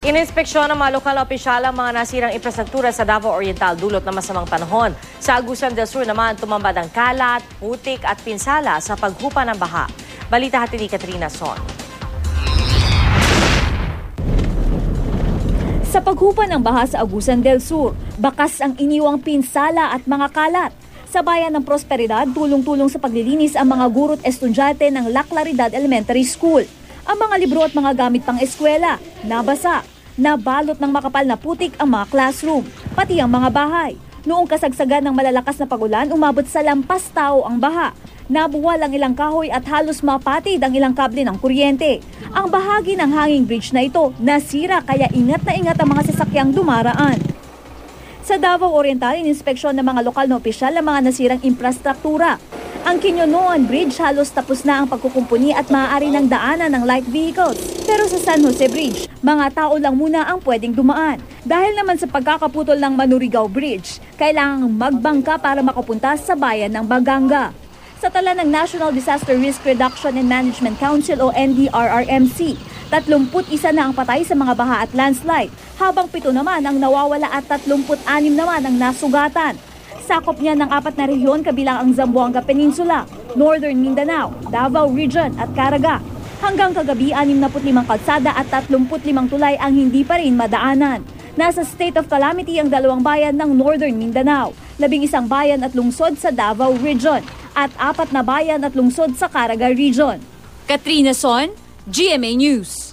Ininspeksyon ng mga lokal na opisyal ang mga nasirang infrastruktura sa Davao Oriental dulot ng masamang panahon. Sa Agusan del Sur naman tumambad ang kalat, putik at pinsala sa paghupa ng baha. Balita hatid ni Katrina Son. Sa paghupa ng baha sa Agusan del Sur, bakas ang iniwang pinsala at mga kalat. Sa bayan ng Prosperidad, tulong-tulong sa paglilinis ang mga guro't estudyante ng La Claridad Elementary School. Ang mga libro at mga gamit pang eskwela, nabasa. Nabalot ng makapal na putik ang mga classroom, pati ang mga bahay. Noong kasagsagan ng malalakas na pagulan, umabot sa lampas tao ang baha. Nabuwal ang ilang kahoy at halos mapatid ang ilang kable ng kuryente. Ang bahagi ng hanging bridge na ito nasira kaya ingat na ingat ang mga sasakyang dumaraan. Sa Davao Oriental, ininspeksyon ng mga lokal na opisyal ang mga nasirang infrastruktura. Ang Quinonoan Bridge halos tapos na ang pagkukumpuni at maaari ng daanan ng light vehicles. Pero sa San Jose Bridge, mga tao lang muna ang pwedeng dumaan. Dahil naman sa pagkakaputol ng Manurigao Bridge, kailangang magbangka para makapunta sa bayan ng Baganga. Sa tala ng National Disaster Risk Reduction and Management Council o NDRRMC, 31 na ang patay sa mga baha at landslide, habang 7 naman ang nawawala at 36 naman ang nasugatan. Sakop niya ng 4 na rehiyon kabilang ang Zamboanga Peninsula, Northern Mindanao, Davao Region at Caraga. Hanggang kagabi, 65 kalsada at 35 tulay ang hindi pa rin madaanan. Nasa state of calamity ang 2 bayan ng Northern Mindanao, 11 bayan at lungsod sa Davao Region, at 4 na bayan at lungsod sa Caraga Region. Katrina Son, GMA News.